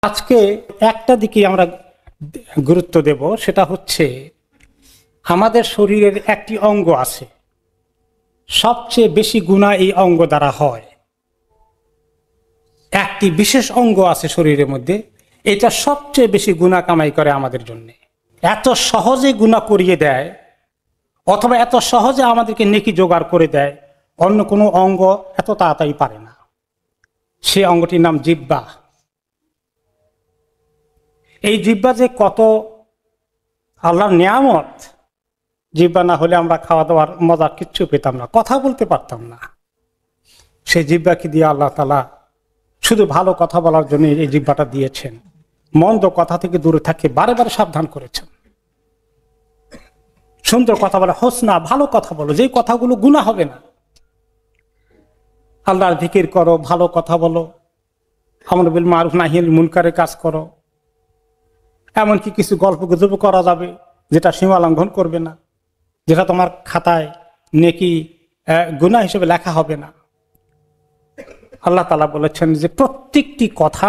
আজকে একটা দিকে আমরা গুরুত্ব দেব, সেটা হচ্ছে আমাদের শরীরের একটি অঙ্গ আছে, সবচেয়ে বেশি গুনাহ এই অঙ্গ দ্বারা হয়। একটি বিশেষ অঙ্গ আছে শরীরের মধ্যে, এটা সবচেয়ে বেশি গুনাহ কামাই করে আমাদের জন্য। এত সহজে গুনাহ করিয়ে দেয়, অথবা এত সহজে আমাদেরকে নেকি জোগাড় করে দেয়, অন্য কোনো অঙ্গ এত তাড়াতাড়ি পারে না। সে অঙ্গটির নাম জিহ্বা। এই জিহ্বা যে কত আল্লাহর নিয়ামত! জিহ্বা না হলে আমরা খাওয়া দাওয়ার মজা কিচ্ছু পেতাম না, কথা বলতে পারতাম না। সেই জিহ্বাকে দিয়ে আল্লাহ তাআলা শুধু ভালো কথা বলার জন্য এই জিহ্বাটা দিয়েছেন। মন্দ কথা থেকে দূরে থাকে বারে বারে সাবধান করেছেন। সুন্দর কথা বলে, হোসনা, ভালো কথা বলো, যেই কথাগুলো গুনাহ হবে না। আল্লাহর জিকির করো, ভালো কথা বলো, আমর বিল মারুফ নাহি আনিল মুনকারের কাজ করো। এমনকি কিছু গল্প গুজব করা যাবে যেটা সীমা লঙ্ঘন করবে না, যেটা তোমার খাতায় নেকি গুনাহ হিসেবে লেখা হবে না। আল্লাহ তাআলা বলেছেন যে প্রত্যেকটি কথা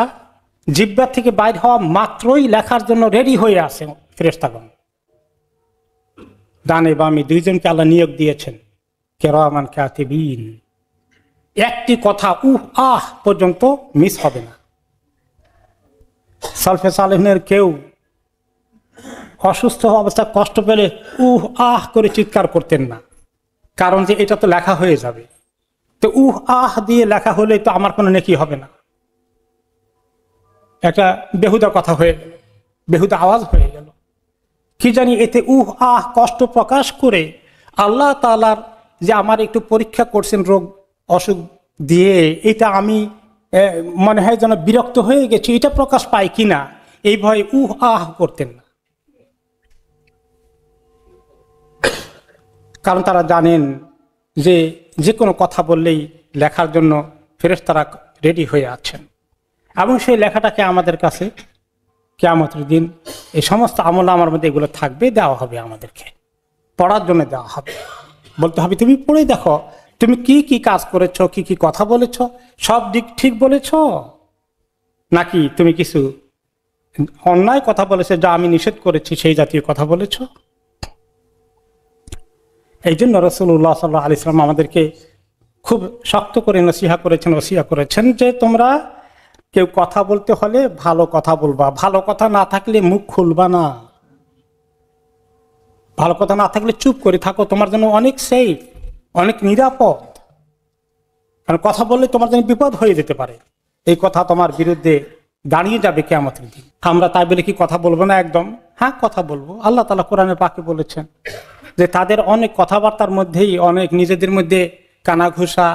জিহ্বা থেকে বাইর হওয়া মাত্রই লেখার জন্য রেডি হয়ে আছে ফেরেশতাগণ। ডানে বামে দুইজনকে আল্লাহ নিয়োগ দিয়েছেন, কিরামান কাতিবিন। একটি কথা আহ পর্যন্ত মিস হবে না। সালফে সালেহিনের কেউ অসুস্থ অবস্থা কষ্ট পেলে আহ করে চিৎকার করতেন না, কারণ যে এটা তো লেখা হয়ে যাবে। তো আহ দিয়ে লেখা হলে তো আমার কোনো নেকি হবে না। একটা বেহুদা কথা হয়ে গেল, বেহুদা আওয়াজ হয়ে গেল। কি জানি এতে আহ কষ্ট প্রকাশ করে আল্লাহ তাআলার যে আমার একটু পরীক্ষা করছেন রোগ অসুখ দিয়ে, এটা আমি মনে হয় যেন বিরক্ত হয়ে গেছি, এটা প্রকাশ পায় কিনা এই ভয়ে আহ করতেন না। কারণ তারা জানেন যে যে কোনো কথা বললেই লেখার জন্য ফেরেশতারা রেডি হয়ে আছেন, এবং সেই লেখাটাকে আমাদের কাছে কিয়ামতের দিন এই সমস্ত আমল আমার মধ্যে এগুলো থাকবে, দেওয়া হবে আমাদেরকে, পড়ার জন্য দেওয়া হবে। বলতে হবে তুমি পড়ে দেখো তুমি কি কি কাজ করেছো, কি কি কথা বলেছো, সব দিক ঠিক বলেছো, নাকি তুমি কিছু অন্যায় কথা বলেছো যা আমি নিষেধ করেছি সেই জাতীয় কথা বলেছো। এই জন্য রাসূলুল্লাহ সাল্লাল্লাহু আলাইহি ওয়াসাল্লাম আমাদেরকে খুব শক্ত করে নসিহা করেছেন, ওসিয়া করেছেন যে তোমরা কেউ কথা বলতে হলে ভালো কথা বলবা, ভালো কথা না থাকলে মুখ খুলবা না, ভালো কথা না থাকলে চুপ করে থাকো, তোমার জন্য অনেক সেফ, অনেক নিরাপদ। কারণ কথা বললে তোমার জন্য বিপদ হয়ে যেতে পারে, এই কথা তোমার বিরুদ্ধে দাঁড়িয়ে যাবে কিয়ামতের দিন। আমরা তাই বলে কি কথা বলবো না? একদম হ্যাঁ কথা বলবো। আল্লাহ তাআলা কোরআনে পাকে বলেছেন যে তাদের অনেক কথাবার্তার মধ্যেই অনেক নিজেদের মধ্যে কানাঘুষা,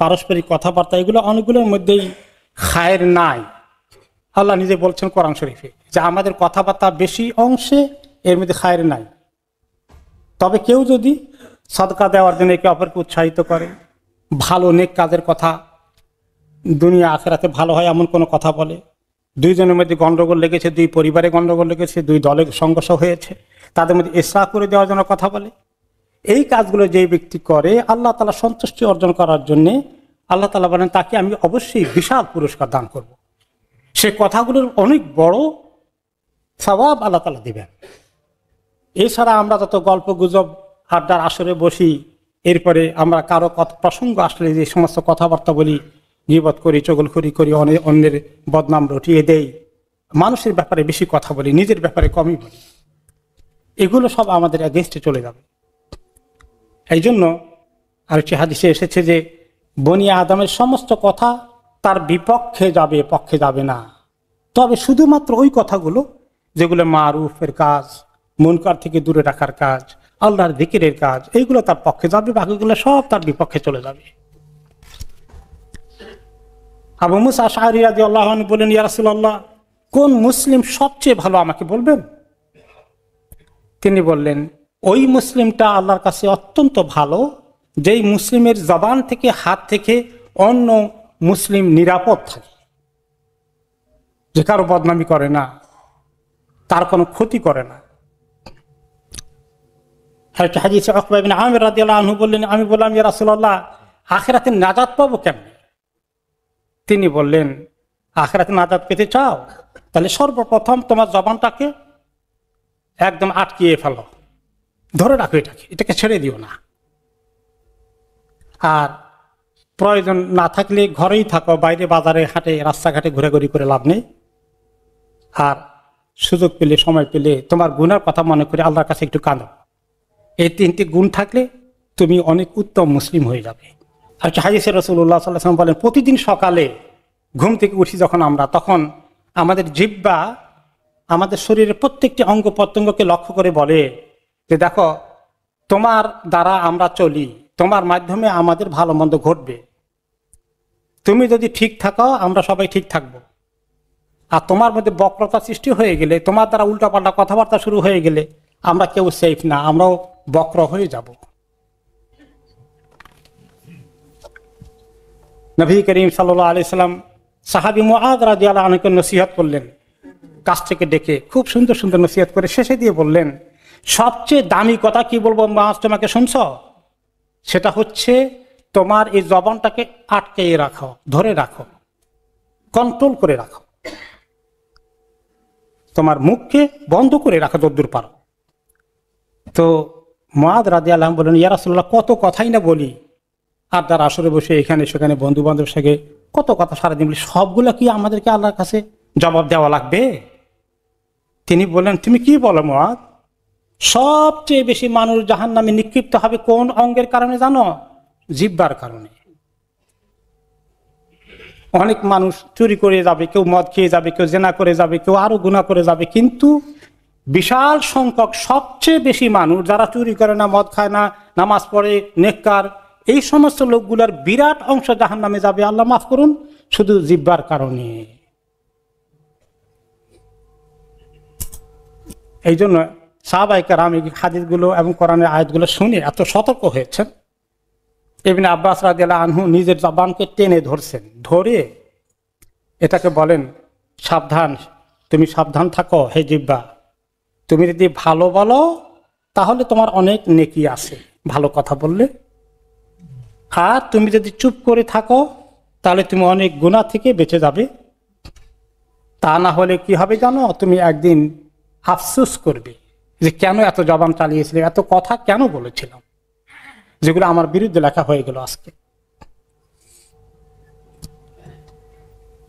পারস্পরিক কথাবার্তা, এগুলো অনেকগুলোর মধ্যেই খায়ের নাই। আল্লাহ নিজে বলছেন কোরআন শরীফে যে আমাদের কথাবার্তা বেশি অংশে এর মধ্যে খায়ের নাই। তবে কেউ যদি সদকা দেওয়ার জন্য একে অপরকে উৎসাহিত করে, ভালো নেক কাজের কথা, দুনিয়া আখিরাতে ভালো হয় এমন কোনো কথা বলে, দুইজনের মধ্যে গন্ডগোল লেগেছে, দুই পরিবারে গন্ডগোল লেগেছে, দুই দলে সংঘর্ষ হয়েছে, তাদের মধ্যে ইসলাহ করে দেওয়ার জন্য কথা বলে, এই কাজগুলো যে ব্যক্তি করে আল্লাহ তাআলা সন্তুষ্টি অর্জন করার জন্যে আল্লাহ তাআলা বলেন তাকে আমি অবশ্যই বিশাল পুরস্কার দান করব। সে কথাগুলোর অনেক বড় সওয়াব আল্লাহ তাআলা দিবেন। এছাড়া আমরা যত গল্প গুজব আড্ডার আসরে বসি, এরপরে আমরা কারো প্রসঙ্গ আসলে যে সমস্ত কথাবার্তা বলি, গীবত করি, চগলখড়ি করি, অন্যের বদনাম রটিয়ে দেই, মানুষের ব্যাপারে বেশি কথা বলি, নিজের ব্যাপারে কমই বলি, এগুলো সব আমাদের এগেইনস্টে চলে যাবে। এই জন্য আরেকটি হাদিসে এসেছে যে বনি আদমের সমস্ত কথা তার বিপক্ষে যাবে, পক্ষে যাবে না, তবে শুধুমাত্র ওই কথাগুলো যেগুলো মারুফের কাজ, মুনকার থেকে দূরে রাখার কাজ, আল্লাহর জিকিরের কাজ, এইগুলো তার পক্ষে যাবে, বাকিগুলো সব তার বিপক্ষে চলে যাবে। আবু মুসা আশআরী রাদিয়াল্লাহু আনহু বলেন, ইয়া রাসূলুল্লাহ, কোন মুসলিম সবচেয়ে ভালো আমাকে বলবেন? তিনি বললেন, ওই মুসলিমটা আল্লাহর কাছে অত্যন্ত ভালো যেই মুসলিমের জবান থেকে, হাত থেকে অন্য মুসলিম নিরাপদ থাকে, যে কারো বদনামি করে না, তার কোনো ক্ষতি করে না। হাদিসে উকবা ইবনে আমির রাদিয়াল্লাহু আনহু বললেন, আমি বললাম, ইয়া রাসূলুল্লাহ, আখিরাতে নাজাত পাবো কেমনে? তিনি বললেন আখিরাতে নাজাত পেতে চাও, তাহলে সর্বপ্রথম তোমার জবানটাকে একদম আটকিয়ে ফেলো, ধরে রাখো, এটাকে ছেড়ে দিও না। আর প্রয়োজন না থাকলে ঘরেই থাকো, বাইরে বাজারে হাটে রাস্তাঘাটে ঘোরাঘুরি করে লাভ নেই। আর সুযোগ পেলে, সময় পেলে তোমার গুনার কথা মনে করে আল্লাহর কাছে একটু কাঁদো। এই 3টি গুণ থাকলে তুমি অনেক উত্তম মুসলিম হয়ে যাবে। আর হাদিসে রাসূলুল্লাহ সাল্লাল্লাহু আলাইহি ওয়াসাল্লাম বলেন, প্রতিদিন সকালে ঘুম থেকে উঠি যখন আমরা, তখন আমাদের জিহ্বা আমাদের শরীরের প্রত্যেকটি অঙ্গ প্রত্যঙ্গকে লক্ষ্য করে বলে যে দেখো, তোমার দ্বারা আমরা চলি, তোমার মাধ্যমে আমাদের ভালো মন্দ ঘটবে। তুমি যদি ঠিক থাকো, আমরা সবাই ঠিক থাকবো। আর তোমার মধ্যে বক্রতা সৃষ্টি হয়ে গেলে, তোমার দ্বারা উল্টাপাল্টা কথাবার্তা শুরু হয়ে গেলে, আমরা কেউ সেফ না, আমরাও বক্র হয়ে যাব। নবী করিম সাল্লাল্লাহু আলাইহি সাল্লাম সাহাবী মুআয রাদিয়াল্লাহু আনহুকে নসিহত করলেন, কাছ থেকে ডেকে খুব সুন্দর সুন্দর নসিহত করে শেষে দিয়ে বললেন, সবচেয়ে দামি কথা কি বলবো মুআয, তোমাকে শুনছ? সেটা হচ্ছে তোমার এই জবানটাকে আটকে রাখো, ধরে রাখো, কন্ট্রোল করে রাখো, তোমার মুখকে বন্ধ করে রাখো যতদূর পারো। তো মুআয রাদিয়াল্লাহু আনহু বলেন, ইয়া রাসূলুল্লাহ, কত কথাই না বলি, আড্ডার আসরে বসে এখানে সেখানে বন্ধু বান্ধবের সাথে কত কথা সারাদিন বলি, সবগুলো কি আমাদেরকে আল্লাহর কাছে জবাব দেওয়া লাগবে? তিনি বললেন, তুমি কি বলো মুআয? সবচেয়ে বেশি মানুষ জাহান্নামে নিক্ষিপ্ত হবে কোন অঙ্গের কারণে জানো? জিহ্বার কারণে। অনেক মানুষ চুরি করে যাবে, কেউ মদ খেয়ে যাবে, কেউ জেনা করে যাবে, কেউ আরো গুনাহ করে যাবে, কিন্তু বিশাল সংখ্যক সবচেয়ে বেশি মানুষ যারা চুরি করে না, মদ খায় না, নামাজ পড়ে, নেককার, এই সমস্ত লোকগুলার বিরাট অংশ জাহান্নামে যাবে, আল্লাহ মাফ করুন, শুধু জিহ্বার কারণে। এই জন্য সাহাবায়ে কেরাম এই হাদিসগুলো এবং কোরআনের আয়াতগুলো শুনে এত সতর্ক হয়েছেন। ইবনে আব্বাস রাদিয়াল্লাহু আনহু নিজের জবানকে টেনে ধরছেন, ধরে এটাকে বলেন, সাবধান, তুমি সাবধান থাকো হে জিহ্বা, তুমি যদি ভালো বলো তাহলে তোমার অনেক নেকি আছে ভালো কথা বললে, আর তুমি যদি চুপ করে থাকো তাহলে তুমি অনেক গুনাহ থেকে বেঁচে যাবে। তা না হলে কি হবে জানো? তুমি একদিন আফসোস করবে যে কেন এত জবান চালিয়েছিলাম, এত কথা কেন বলেছিলাম, যেগুলো আমার বিরুদ্ধে লেখা হয়ে গেল আজকে।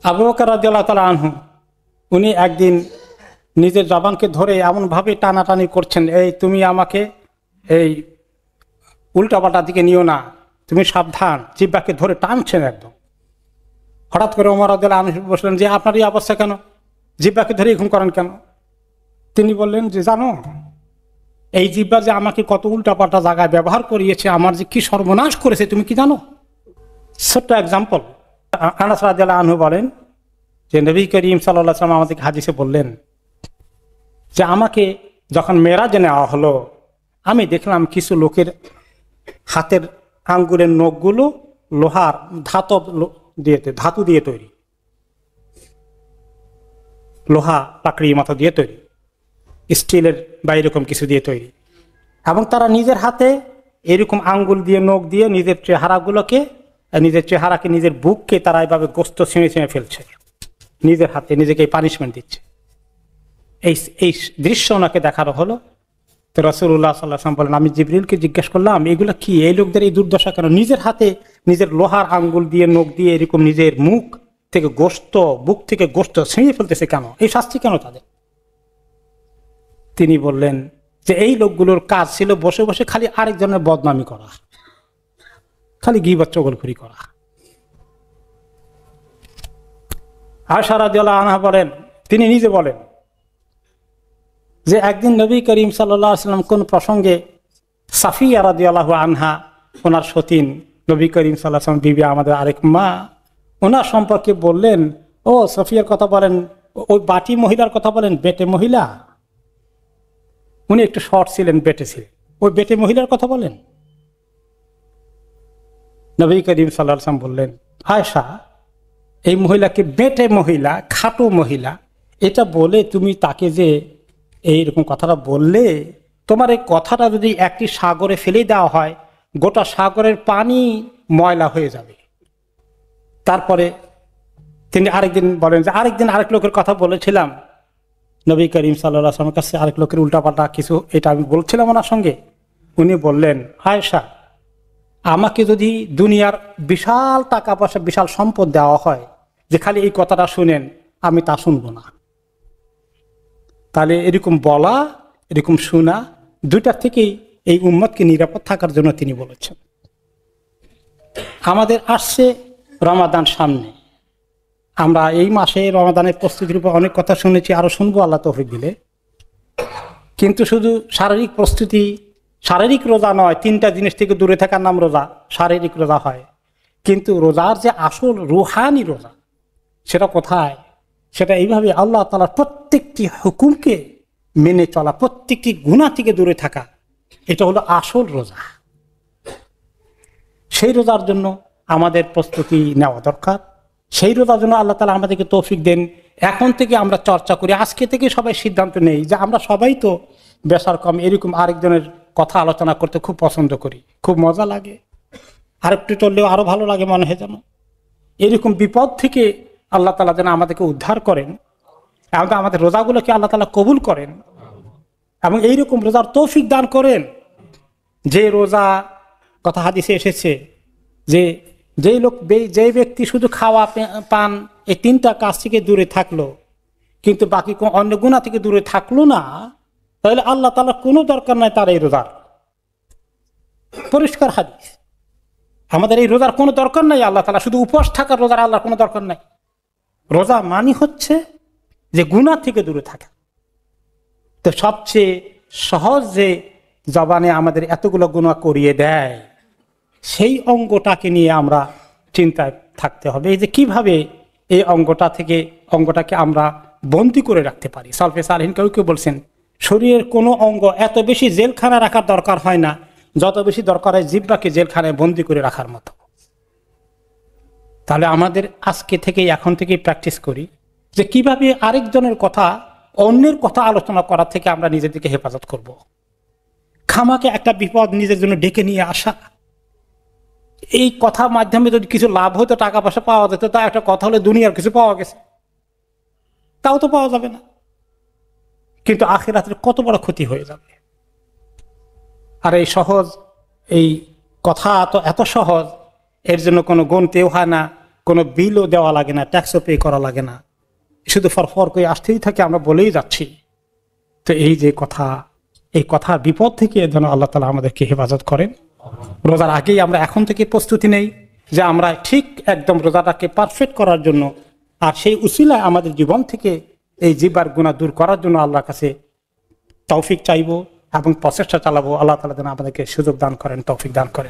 আবু বকর রাদিয়াল্লাহু তাআলা আনহু উনি একদিন নিজের জবানকে ধরে এমনভাবে টানাটানি করছেন, এই তুমি আমাকে এই উল্টাপাল্টা দিকে নিও না, তুমি সাবধান, জিহ্বাকে ধরে টানছেন একদম। হঠাৎ করে ওমর রাদিয়াল্লাহু আনহু বললেন যে আপনার এই অবস্থা কেন, জিহ্বাকে ধরে এরকম করেন কেন? তিনি বললেন যে জানো, এই জিহ্বা যে আমাকে কত উল্টাপাল্টা জায়গায় ব্যবহার করিয়েছে, আমার যে কি সর্বনাশ করেছে তুমি কি জানো? ছোট্ট এক্সাম্পল, আনাস রাদিয়াল্লাহু আনহু বলেন যে নবী করিম সাল্লাল্লাহু আলাইহি ওয়াসাল্লাম আমাদেরকে হাদিসে বললেন যে আমাকে যখন মেরাজে নেওয়া হলো, আমি দেখলাম কিছু লোকের হাতের আঙ্গুলের নখগুলো লোহার ধাতু দিয়ে তৈরি, লোহা পাকড়ি মতো দিয়ে তৈরি, স্টিলের বা এরকম কিছু দিয়ে তৈরি, এবং তারা নিজের হাতে এরকম আঙ্গুল দিয়ে, নখ দিয়ে নিজের চেহারাকে, নিজের বুককে তারা এইভাবে গোস্ত ছিঁড়ে ছিঁড়ে ফেলছে, নিজের হাতে নিজেকে পানিশমেন্ট দিচ্ছে। এই দৃশ্য ওনাকে দেখানো হলো। তো রাসূলুল্লাহ সাল্লাল্লাহু আলাইহি ওয়াসাল্লাম বলেন, আমি জিবরিলকে জিজ্ঞেস করলাম, এগুলো কি, এই লোকদের এই দুর্দশা কেন? নিজের হাতে নিজের লোহার আঙ্গুল দিয়ে, নখ দিয়ে এরকম নিজের মুখ থেকে গোস্ত, বুক থেকে গোস্ত ছিঁড়ে ফেলতেছে কেন? এই শাস্তি কেন তাদের? তিনি বললেন যে এই লোকগুলোর কাজ ছিল বসে বসে খালি আরেকজনের বদনামি করা, খালি গীবত চগলখুরি করা। আয়েশা রাদিয়াল্লাহু আনহা বলেন, তিনি নিজে বলেন যে একদিন নবী করিম সাল্লাল্লাহু আলাইহি ওয়াসাল্লাম কোন প্রসঙ্গে সাফিয়া রাদিয়াল্লাহু আনহা, ওনার সতীন, নবী করিম সাল্লাল্লাহু আলাইহি ওয়াসাল্লাম বিবি, আমাদের আরেক মা, ওনার সম্পর্কে বললেন, ও সাফিয়ার কথা বলেন, ওই বাটি মহিলার কথা বলেন, বেটে মহিলা, উনি একটু শর্ট ছিলেন, বেটে ছিলেন, ওই বেটে মহিলার কথা বলেন। নবী করিম সাল্লাল্লাহু আলাইহি ওয়াসাল্লাম বললেন, আয়েশা, এই মহিলাকে বেটে মহিলা, খাটো মহিলা, এটা বলে তুমি তাকে যে এইরকম কথাটা বললে, তোমার এই কথাটা যদি একটি সাগরে ফেলে দেওয়া হয়, গোটা সাগরের পানি ময়লা হয়ে যাবে। তারপরে তিনি আরেকদিন বলেন যে আরেকদিন আরেক লোকের কথা বলেছিলাম নবী করিম সাল্লাল্লাহু আলাইহি ওয়াসাল্লামের কাছে, আরেক লোকের উল্টাপাল্টা কিছু এটা আমি বলছিলাম ওনার সঙ্গে। উনি বললেন, আয়েশা, আমাকে যদি দুনিয়ার বিশাল টাকা পয়সা বিশাল সম্পদ দেওয়া হয় যে খালি এই কথাটা শুনেন, আমি তা শুনবো না। তাহলে এরকম বলা এরকম শোনা দুইটার থেকেই এই উম্মতকে নিরাপদ থাকার জন্য তিনি বলেছেন। আমাদের আসছে রমাদান সামনে, আমরা এই মাসে রমাদানের প্রস্তুতির উপর অনেক কথা শুনেছি, আরো শুনবো আল্লাহ তৌফিক দিলে। কিন্তু শুধু শারীরিক প্রস্তুতি, শারীরিক রোজা নয়, তিনটা জিনিস থেকে দূরে থাকার নাম রোজা, শারীরিক রোজা হয়। কিন্তু রোজার যে আসল রুহানি রোজা সেটা কোথায়? সেটা এইভাবে আল্লাহ তাআলার প্রত্যেকটি হুকুমকে মেনে চলা, প্রত্যেকটি গুনাহ থেকে দূরে থাকা, এটা হলো আসল রোজা। সেই রোজার জন্য আমাদের প্রস্তুতি নেওয়া দরকার। সেই রোজার জন্য আল্লাহ তাআলা আমাদেরকে তৌফিক দেন। এখন থেকে আমরা চর্চা করি, আজকে থেকে সবাই সিদ্ধান্ত নেই যে আমরা সবাই তো বেশার কম এরকম আরেকজনের কথা আলোচনা করতে খুব পছন্দ করি, খুব মজা লাগে, আরেকটু চললেও আরো ভালো লাগে মনে হয় যেন। এরকম বিপদ থেকে আল্লাহ তাআলা যেন আমাদেরকে উদ্ধার করেন, আমাদের রোজাগুলোকে আল্লাহ তাআলা কবুল করেন এবং এইরকম রোজার তৌফিক দান করেন যে রোজা, কথা হাদিসে এসেছে যে যে ব্যক্তি শুধু খাওয়া পান এই তিনটা কাজ থেকে দূরে থাকলো কিন্তু বাকি অন্য গুনাহ থেকে দূরে থাকলো না, তাহলে আল্লাহ তাআলার কোনো দরকার নাই তার এই রোজার। পরিষ্কার হাদিস। আমাদের এই রোজার কোনো দরকার নাই, আল্লাহ তাআলা শুধু উপবাস থাকার রোজার আল্লাহর কোনো দরকার নাই। রোজা মানি হচ্ছে যে গুনাহ থেকে দূরে থাকা। তো সবচেয়ে সহজ যে জবানে আমাদের এতগুলো গুনাহ করিয়ে দেয় সেই অঙ্গটাকে নিয়ে আমরা চিন্তায় থাকতে হবে, এই যে কিভাবে এই অঙ্গটাকে আমরা বন্দী করে রাখতে পারি। সালফে সালেহিন কেউ কেউ বলছেন শরীরের কোনো অঙ্গ এত বেশি জেলখানা রাখার দরকার হয় না যত বেশি দরকার হয় জিহ্বাকে জেলখানায় বন্দী করে রাখার মতো। তাহলে আমাদের আজকে থেকে এখন থেকেই প্র্যাকটিস করি যে কিভাবে আরেকজনের কথা, অন্যের কথা আলোচনা করার থেকে আমরা নিজেদেরকে হেফাজত করব। খামাকে একটা বিপদ নিজের জন্য ডেকে নিয়ে আসা, এই কথার মাধ্যমে যদি কিছু লাভ হতো, টাকা পয়সা পাওয়া যেত, তা একটা কথা হলে দুনিয়ার কিছু পাওয়া গেছে, তাও তো পাওয়া যাবে না, কিন্তু আখিরাতের কত বড় ক্ষতি হয়ে যাবে। আর এই সহজ এই কথা তো এত সহজ, এর জন্য কোনো গুনতেও হয় না, কোনো বিলও দেওয়া লাগে না, ট্যাক্সও পে করা লাগে না, শুধু ফরফর করে আসতেই থাকে, আমরা বলেই যাচ্ছি। তো এই যে কথা, এই কথার বিপদ থেকে যেন আল্লাহ তাআলা আমাদেরকে হেফাজত করেন। রোজার আগেই আমরা এখন থেকে প্রস্তুতি নেই যে আমরা ঠিক একদম রোজাটাকে পারফেক্ট করার জন্য, আর সেই উসিলায় আমাদের জীবন থেকে এই জিহ্বার গুনাহ দূর করার জন্য আল্লাহর কাছে তৌফিক চাইবো এবং প্রচেষ্টা চালাবো। আল্লাহ তাআলা যেন আমাদেরকে সুযোগ দান করেন, তৌফিক দান করেন।